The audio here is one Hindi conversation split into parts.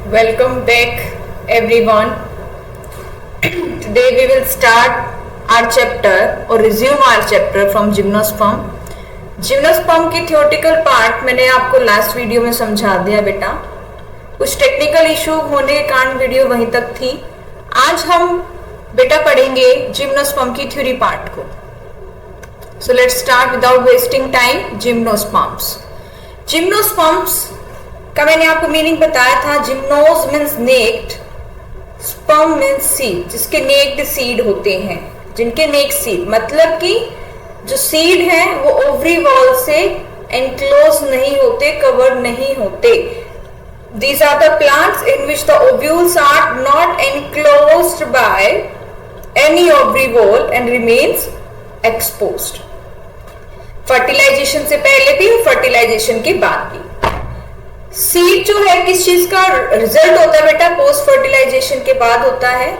Welcome back everyone. Today we will start our chapter or resume our chapter from gymnosperm. Gymnosperm की थियोरेटिकल पार्ट मैंने आपको लास्ट वीडियो में समझा दिया बेटा. कुछ टेक्निकल इशू होने के कारण वीडियो वहीं तक थी. आज हम बेटा पढ़ेंगे जिम्नोस्पर्म की थ्योरी पार्ट को. So let's start without wasting time. Gymnosperms. Gymnosperms का मैंने आपको मीनिंग बताया था. Gymnos means naked, sperm means seed, जिसके नेक्ड सीड होते हैं, जिनके नेक्ड सीड मतलब कि जो सीड है वो ओवरी वॉल से एनक्लोज नहीं होते, कवर नहीं होते. These are the plants in which the ovules are not enclosed by any ovary wall and remains exposed. Fertilisation से पहले भी और फर्टिलाइजेशन के बाद भी. सीड जो है किस चीज का रिजल्ट होता है बेटा? पोस्ट फर्टिलाइजेशन के बाद होता है,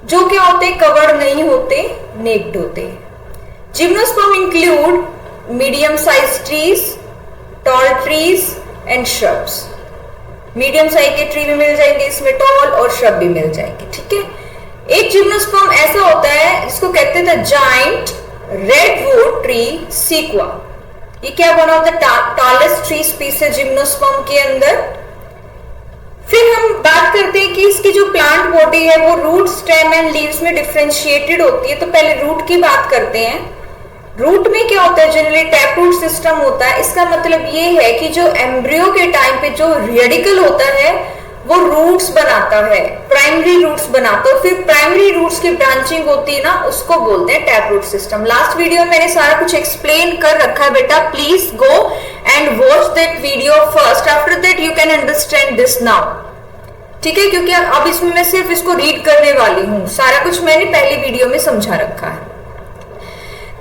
जो क्या होते, कवर्ड नहीं होते, नेक्ड होते. Gymnosperm include medium size trees, tall trees and shrubs. Medium size के ट्री भी मिल जाएंगे इसमें, टॉल और श्रब भी मिल जाएंगे. ठीक है. एक जिम्नोस्पर्म ऐसा होता है जिसको कहते हैं जायंट रेडवुड ट्री सीक्वा. ये क्या one of the tallest tree species gymnosperm के अंदर. फिर हम बात करते हैं कि इसकी जो प्लांट बॉडी है वो रूट, स्टेम एंड लीव्स में डिफरेंशिएटेड होती है. तो पहले रूट की बात करते हैं. रूट में क्या होता है? जनरली टैप रूट सिस्टम होता है. इसका मतलब ये है कि जो एम्ब्रियो के टाइम पे जो रेडिकल होता है वो रूट्स बनाता है, प्राइमरी रूट्स बनाता है. फिर प्राइमरी रूट्स की ब्रांचिंग होती है ना, उसको बोलते हैं tap root system. Last video में मैंने सारा कुछ एक्सप्लेन कर रखा है बेटा. Please go and watch that video first. After that you can understand this now. ठीक है, क्योंकि अब इसमें मैं सिर्फ इसको रीड करने वाली हूँ. सारा कुछ मैंने पहली वीडियो में समझा रखा है.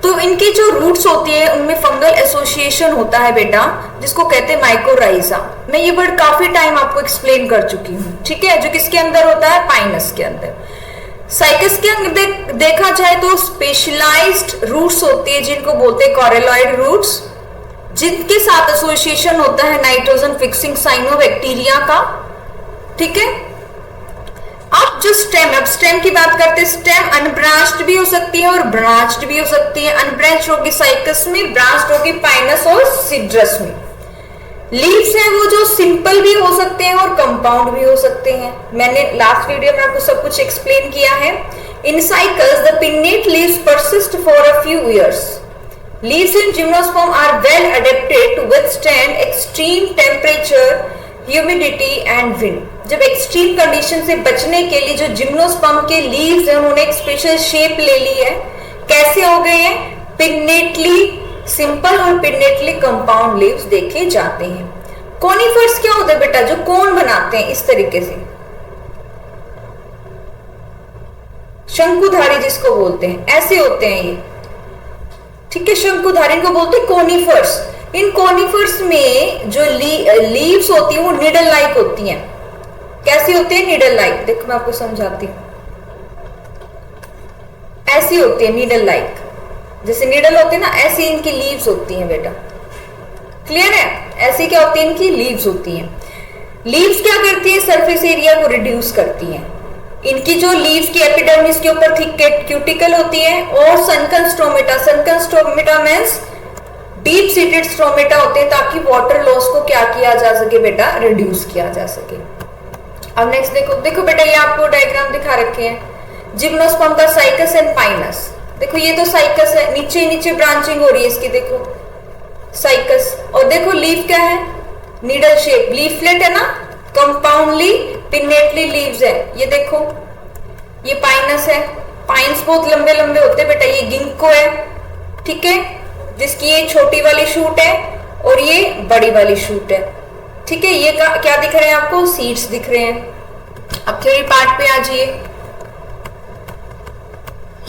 तो इनकी जो रूट्स होती है उनमें फंगल एसोसिएशन होता है बेटा, जिसको कहते हैं माइकोराइजा. मैं ये वर्ड काफी टाइम आपको एक्सप्लेन कर चुकी हूँ. ठीक है, जो किसके अंदर होता है? पाइनस के अंदर. साइकस के अंदर देखा जाए तो स्पेशलाइज्ड रूट्स होती है जिनको बोलते हैं कॉरेलॉइड रूट्स, जिनके साथ एसोसिएशन होता है नाइट्रोजन फिक्सिंग साइनोबैक्टीरिया का. ठीक है. अब जो स्टेम, अब स्टेम की बात करते हैं. स्टेम अनब्रांच्ड भी हो सकती है और ब्रांच्ड भी हो सकती है. अनब्रांच्ड होगी साइकस में, ब्रांच्ड होगी पाइनस और सिड्रस में. लीव्स है वो जो सिंपल भी हो सकते हैं और कंपाउंड भी हो सकते हैं. मैंने लास्ट वीडियो में आपको सब कुछ एक्सप्लेन किया है. In cycads the pinnate leaves persist for a few years. Leaves in gymnosperm are well adapted to withstand extreme temperature, humidity and wind. जब एक्सट्रीम कंडीशन से बचने के लिए जो जिम्नोस्पर्म के लीव्स हैं उन्होंने एक स्पेशल शेप ले ली है. कैसे हो गए हैं? पिन्नेटली सिंपल और पिन्नेटली कंपाउंड लीव्स देखे जाते हैं. कोनिफर्स क्या होते हैं बेटा? जो कोन बनाते हैं इस तरीके से, शंकुधारी जिसको बोलते हैं, ऐसे होते हैं ये. ठीक है, शंकुधारी को बोलते हैं कोनिफर्स. इन कोनिफर्स में जो लीव्स होती है वो निडल लाइक होती हैं. कैसी होती है? Needle like. देखो मैं आपको समझाती हूं. ऐसी होती है निडल लाइक, जैसे निडल होती है ना, ऐसी इनकी लीव्स होती हैं बेटा. क्लियर है? ऐसी क्या होती है? इनकी लीव्स होती हैं. लीव्स क्या करती है? सरफेस एरिया को रिड्यूस करती हैं. इनकी जो लीव्स की एपिडर्मिस के ऊपर थिक क्यूटिकल होती है और सनकन stromata. सनकन stromata means deep seated stromata होते हैं, ताकि वाटर लॉस को क्या किया जा सके बेटा? रिड्यूस किया जा सके. अब नेक्स्ट देखो बेटा, ये आपको डायग्राम दिखा रखे हैं जिम्नोस्पर्म का, साइकस एंड पाइनस. देखो ये तो साइकस है, नीचे नीचे ब्रांचिंग हो रही है इसकी. देखो साइकस, और देखो लीफ क्या है? Needle shape. लीफलेट है ना, कंपाउंडली पिन्नेटली लीव्स है. ये देखो ये पाइनस है. पाइन्स बहुत लंबे लंबे होते हैं बेटा. ये गिंको है. ठीक है, जिसकी ये छोटी वाली शूट है और ये बड़ी वाली शूट है. ठीक है, ये क्या दिख रहे हैं आपको? सीड्स दिख रहे हैं. अब थ्योरी पार्ट पे आ जाइए.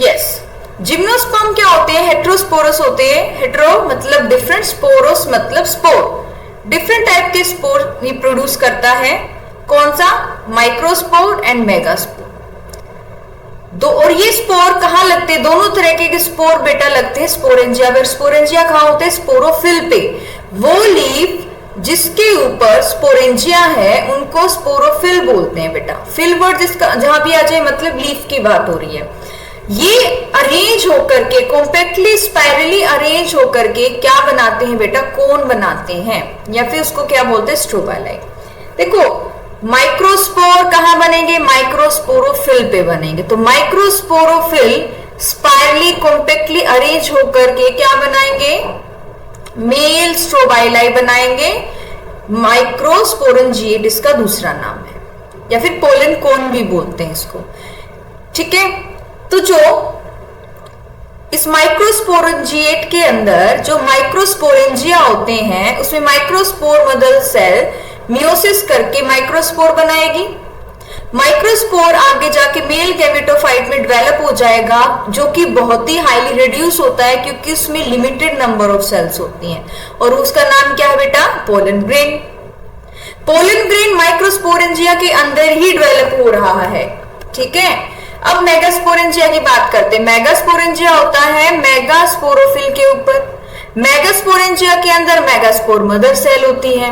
यस, जिम्नोस्पर्म क्या होते हैं? हेट्रोस्पोरस होते हैं. हेट्रो मतलब डिफरेंट, स्पोरोस मतलब स्पोर. डिफरेंट टाइप के स्पोर ही प्रोड्यूस करता है. कौन सा? Microspore and megaspore. दो, और ये स्पोर कहाँ लगते हैं? दोनों तरह के स्पोर बेटा लगते हैं स्पोरेंजिया. अगर स्पोरेंजिया कहाँ होते हैं? स्पोरोफिल पे. वो लीफ जिसके ऊपर स्पोरेंजिया है उनको स्पोरोफिल बोलते हैं बेटा। फिल वर्ड जिसका जहां भी आ जाए मतलब लीफ की बात हो रही है। ये अरेंज होकर के कॉम्पैक्टली स्पाइरली अरेंज होकर के क्या बनाते हैं बेटा, कोन बनाते हैं, या फिर उसको क्या बोलते हैं, स्ट्रोबाइलाई। देखो माइक्रोस्पोर कहां बनेंगे, माइक्रोस्पोरोफिल पे बनेंगे। तो माइक्रोस्पोरोफिल स्पाइरली कॉम्पैक्टली अरेंज होकर के क्या बनाएंगे, मेल स्ट्रोबाइलाई बनाएंगे। माइक्रोस्पोरेंजिएट इसका दूसरा नाम है, या फिर पोलन कोन भी बोलते हैं इसको। ठीक है, तो जो इस माइक्रोस्पोरेंजिएट के अंदर जो माइक्रोस्पोरेंजिया होते हैं उसमें माइक्रोस्पोर मदर सेल मियोसिस करके माइक्रोस्पोर बनाएगी। माइक्रोस्पोर आगे जाके मेल गैमेटोफाइट में डेवलप हो जाएगा, जो कि बहुत ही हाईली रिड्यूस होता है क्योंकि उसमें लिमिटेड नंबर ऑफ सेल्स होती हैं, और उसका नाम क्या है बेटा, pollen grain. Pollen grain microsporangia के अंदर ही डेवलप हो रहा है। ठीक है, अब मेगास्पोरेंजिया की बात करते हैं। मेगास्पोरेंजिया होता है मेगास्पोरोफिल के ऊपर। मेगास्पोरेंजिया के अंदर मेगास्पोर मदर सेल होती है।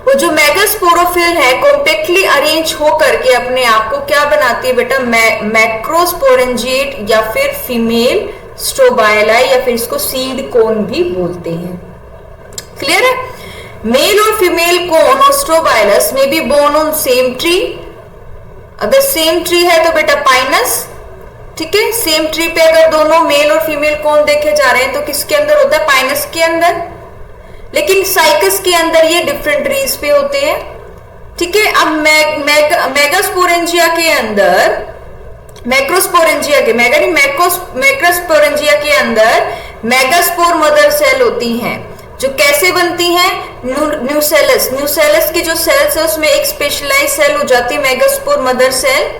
वो जो मेगास्पोरोफिल है कॉम्पैक्टली अरेंज हो करके अपने आप को क्या बनाती है बेटा, मैक्रोस्पोरेंजिएट या फिर फीमेल स्ट्रोबाइलाई, या फिर इसको सीड कोन भी बोलते हैं। क्लियर है? मेल और फीमेल कोन और स्ट्रोबाइलस में be born on same tree. अगर सेम ट्री है तो बेटा पाइनस। ठीक है, सेम ट्री पे अगर दोनों मेल और फीमेल कोन देखे जा रहे हैं तो किसके अंदर होता है, पाइनस के अंदर। लेकिन साइकस के अंदर ये डिफरेंट ट्रीज पे होते हैं। ठीक है, अब मेगास्पोरेंजिया के अंदर, मैक्रोस्पोरेंजिया के मैक्रोस्पोरेंजिया के अंदर मेगास्पोर मदर सेल होती हैं, जो कैसे बनती हैं, न्यूसेलस। न्यूसेलस की जो सेल्स है उसमें एक स्पेशलाइज सेल हो जाती है मेगास्पोर मदर सेल।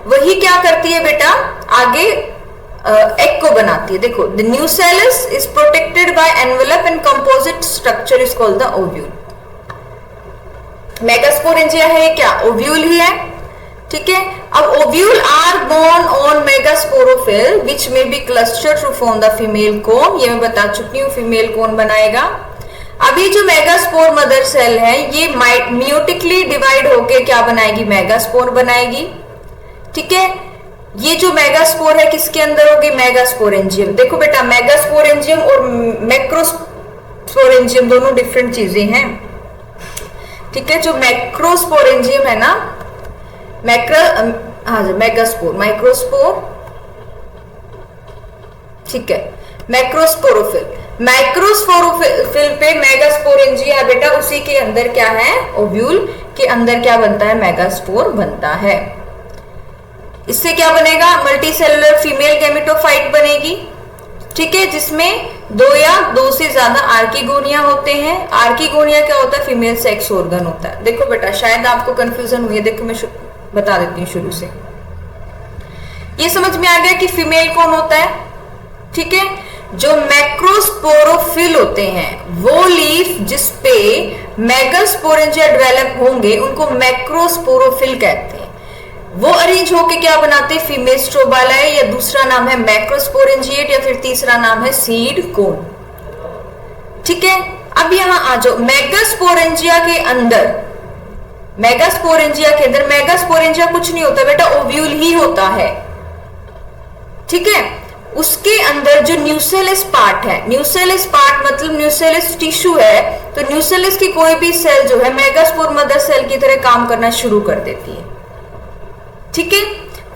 वही क्या करती है बेटा, आगे एग को बनाती है। देखो, the nucellus is protected by envelope and composite structure is called the ovule. Megasporangia है क्या, ओव्यूल ही है। ठीक है, अब ovule are borne on megasporophyll which may be cluster to form the female cone. ये मैं बता चुकी हूँ, फीमेल कोन बनाएगा। अभी जो मेगास्पोर मदर सेल है ये मियोटिकली डिवाइड होके क्या बनाएगी, मेगास्पोर बनाएगी। ठीक है, ये जो मेगास्पोर है किसके अंदर होगी, मेगास्पोरेंजियम। देखो बेटा, मेगास्पोरेंजियम और मैक्रोस्पोरेंजियम दोनों डिफरेंट चीजें हैं। ठीक है, जो मैक्रोस्पोरेंजियम है ना, मेगास्पोर, माइक्रोस्पोर। ठीक है, मैक्रोस्पोरोफिल, माइक्रोस्पोरोफिल पे मेगास्पोरेंजिया बेटा, उसी के अंदर क्या है, ओव्यूल के अंदर क्या बनता है, मेगास्पोर बनता है। इससे क्या बनेगा, मल्टी सेलुलर फीमेल गैमेटोफाइट बनेगी। ठीक है, जिसमें दो या दो से ज्यादा आर्किगोनिया होते हैं। आर्किगोनिया क्या होता है, फीमेल सेक्स ऑर्गन होता है। देखो बेटा, शायद आपको कंफ्यूजन हुई है, देखो मैं बता देती हूँ शुरू से। ये समझ में आ गया कि फीमेल कौन होता है। ठीक है, जो मैक्रोस्पोरोफिल होते हैं वो लीफ जिसपे मेगास्पोरेंजिया डेवलप होंगे उनको मैक्रोस्पोरोफिल कहते हैं। वो अरेंज होके क्या बनाते हैं, फीमेल स्ट्रोबाइलाई, या दूसरा नाम है मैक्रोस्पोरेंजिएट, या फिर तीसरा नाम है सीड कोन। ठीक है, अब यहां आ जाओ मेगास्पोरेंजिया के अंदर। मेगास्पोरेंजिया के अंदर, मेगास्पोरेंजिया कुछ नहीं होता बेटा, ओव्यूल ही होता है। ठीक है, उसके अंदर जो न्यूसेलस पार्ट है, न्यूसेलस पार्ट मतलब न्यूसेलस टिश्यू है, तो न्यूसेलस की कोई भी सेल जो है मेगास्पोर मदर सेल की तरह काम करना शुरू कर देती है। ठीक है,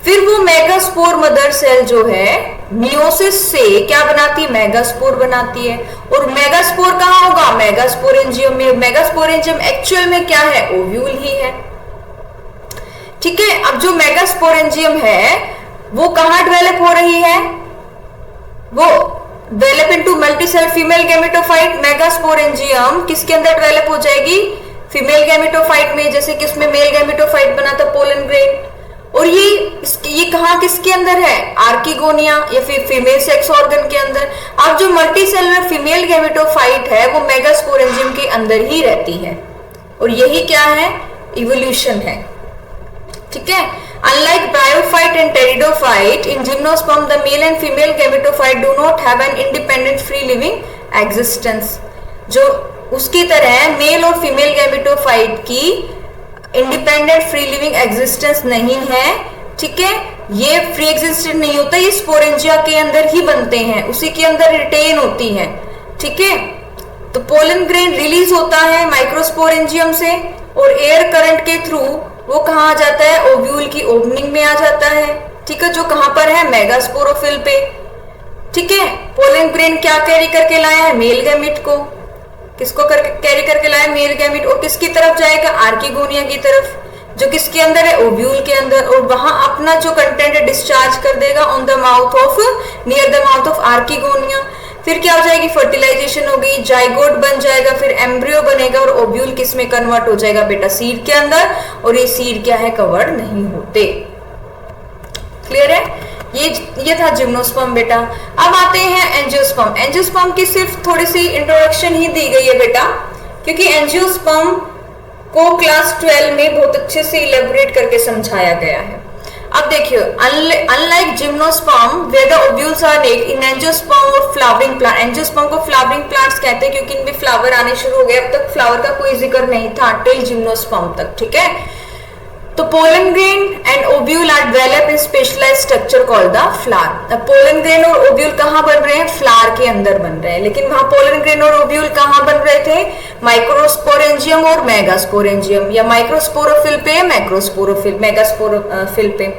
फिर वो मेगास्पोर मदर सेल जो है मियोसिस से क्या बनाती है, मेगास्पोर बनाती है। और मेगास्पोर कहां होगा, मेगास्पोरेंजियम में। मेगास्पोरेंजियम एक्चुअल में क्या है, ओव्यूल ही है। ठीक है, अब जो मेगास्पोरेंजियम है वो कहां डेवलप हो रही है, वो develop into multi cell female gametophyte. Megasporangium किसके अंदर डेवलप हो जाएगी, फीमेल गैमेटोफाइट में, जैसे कि उसमें मेल गैमेटोफाइट बना था पोलन ग्रेन। और ये कहां किसके अंदर है, आर्किगोनिया या फिर फीमेल सेक्स ऑर्गन के अंदर। अब जो मल्टी सेलुलर फीमेल गैमेटोफाइट है वो मेगास्पोरेंजियम के अंदर ही रहती है। और यही क्या है, इवोल्यूशन है। ठीक है, unlike bryophyte and pteridophyte, in gymnosperm the male and female gametophyte do not have an independent free living existence। जो उसकी तरह मेल और फीमेल गैमेटोफाइट की इंडिपेंडेंट फ्री लिविंग एग्जिस्टेंस नहीं है, ठीक है। ये फ्री एग्जिस्टेंस नहीं होता, ये स्पोरेंजिया के अंदर ही बनते हैं, उसी के अंदर रिटेन होती है, ठीक है। तो पोलन ग्रेन रिलीज होता है माइक्रोस्पोरेंजियम से और एयर करंट के थ्रू वो कहाँ आ जाता है, ओव्यूल की ओपनिंग में आ जाता है, ठीक है, जो कहां पर है, मेगास्पोरोफिल पे, ठीक है। पोलन ग्रेन क्या कैरी करके लाया है, मेल गैमेट को, किसको कैरी करके लाया, मेल गैमेट, और किसकी तरफ जाएगा, आर्किगोनिया की तरफ, जो किसके अंदर है, ओव्यूल के अंदर, और वहां अपना जो कंटेंट है डिस्चार्ज कर देगा on the mouth of, near the mouth of archegonia. फिर क्या हो जाएगी, फर्टिलाइजेशन होगी, जाइगोट बन जाएगा, फिर एम्ब्रियो बनेगा और ओव्यूल किस में कन्वर्ट हो जाएगा बेटा, सीड के अंदर, और ये सीड क्या है, कवर्ड नहीं होते। क्लियर है, ये था जिम्नोस्पर्म बेटा। अब आते हैं एंजियोस्पर्म। एंजियोस्पर्म की सिर्फ थोड़ी सी इंट्रोडक्शन ही दी गई है बेटा, क्योंकि एंजियोस्पर्म को क्लास 12 में बहुत अच्छे से इलेबोरेट करके समझाया गया है। अब देखिए, unlike gymnosperm where the ovules are naked, in angiosperm और फ्लावरिंग प्लांट, एंजियोस्पर्म को फ्लावरिंग प्लांट्स कहते हैं क्योंकि इनमें फ्लावर आने शुरू हो गए, अब तक फ्लावर का कोई जिक्र नहीं था टिल जिम्नोस्पर्म तक, ठीक है। तो pollen grain and ovule are develop in specialised structure called the flower. Pollen grain और ओव्यूल कहां बन रहे हैं, फ्लावर के अंदर बन रहे हैं, लेकिन वहां पोलन ग्रेन और ओव्यूल कहां बन रहे थे, माइक्रोस्पोरेंजियम और मेगास्पोरेंजियम, या माइक्रोस्पोरोफिल पे, मैक्रोस्पोरोफिल, मेगास्पोरोफिल पे।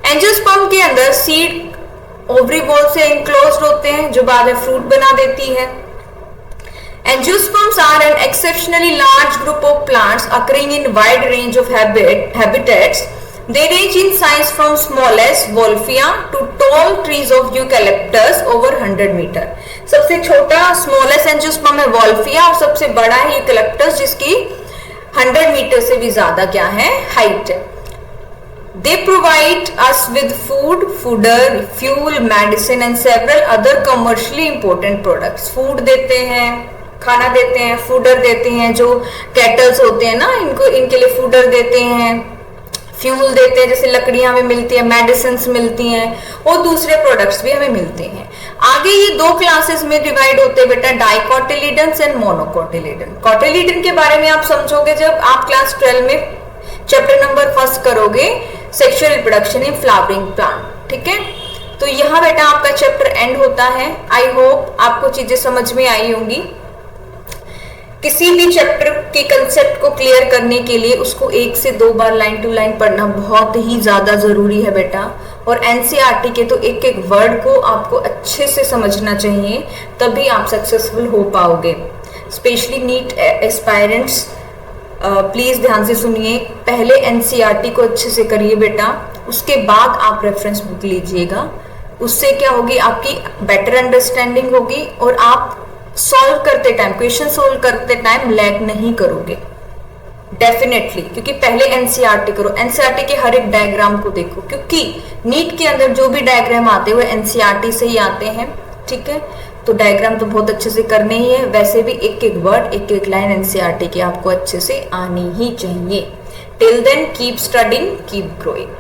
एंजियोस्पर्म के अंदर सीड ओवरी बॉल से इनक्लोज्ड होते हैं, जो बाद में फ्रूट बना देती है। Angiosperms are an exceptionally large group of plants occurring in wide range of habitats. They range in size from smallest Wolffia to tall trees of eucalyptus over 100 meter. सबसे छोटा smallest angiosperm है Wolffia और सबसे बड़ा है eucalyptus जिसकी 100 मीटर से भी ज्यादा क्या है, हाइट है। They provide us with food, fodder, fuel, medicine and several other commercially important products. Food देते हैं, खाना देते हैं, फूडर देते हैं, जो कैटल्स होते हैं ना इनको, इनके लिए फूडर देते हैं, फ्यूल देते हैं, जैसे लकड़ियां हमें मिलती है, मेडिसिन मिलती हैं, और दूसरे प्रोडक्ट्स भी हमें मिलते हैं। आगे ये दो क्लासेस में डिवाइड होते हैं बेटा, डाइकोटिलिडन्स एंड मोनोकोटिलिडन। कोटिलिडन के बारे में आप समझोगे जब आप क्लास 12 में चैप्टर नंबर 1 करोगे, sexual reproduction in flowering plant, ठीक है। तो यहाँ बेटा आपका चैप्टर एंड होता है। आई होप आपको चीजें समझ में आई होंगी। किसी भी चैप्टर के कंसेप्ट को क्लियर करने के लिए उसको 1 से 2 बार लाइन टू लाइन पढ़ना बहुत ही ज्यादा जरूरी है बेटा, और एनसीईआरटी के तो एक एक वर्ड को आपको अच्छे से समझना चाहिए, तभी आप सक्सेसफुल हो पाओगे। स्पेशली नीट एस्पायरेंट्स प्लीज ध्यान से सुनिए, पहले एनसीईआरटी को अच्छे से करिए बेटा, उसके बाद आप रेफरेंस बुक लीजिएगा। उससे क्या होगी, आपकी बेटर अंडरस्टैंडिंग होगी और आप सॉल्व करते टाइम, क्वेश्चन सॉल्व करते टाइम लैग नहीं करोगे डेफिनेटली, क्योंकि पहले एनसीईआरटी करो, एनसीईआरटी के हर एक डायग्राम को देखो, क्योंकि नीट के अंदर जो भी डायग्राम आते हैं वो एनसीईआरटी से ही आते हैं, ठीक है। तो डायग्राम तो बहुत अच्छे से करने ही है, वैसे भी एक एक वर्ड, एक एक लाइन एनसीईआरटी की आपको अच्छे से आनी ही चाहिए। Till then keep studying, keep growing.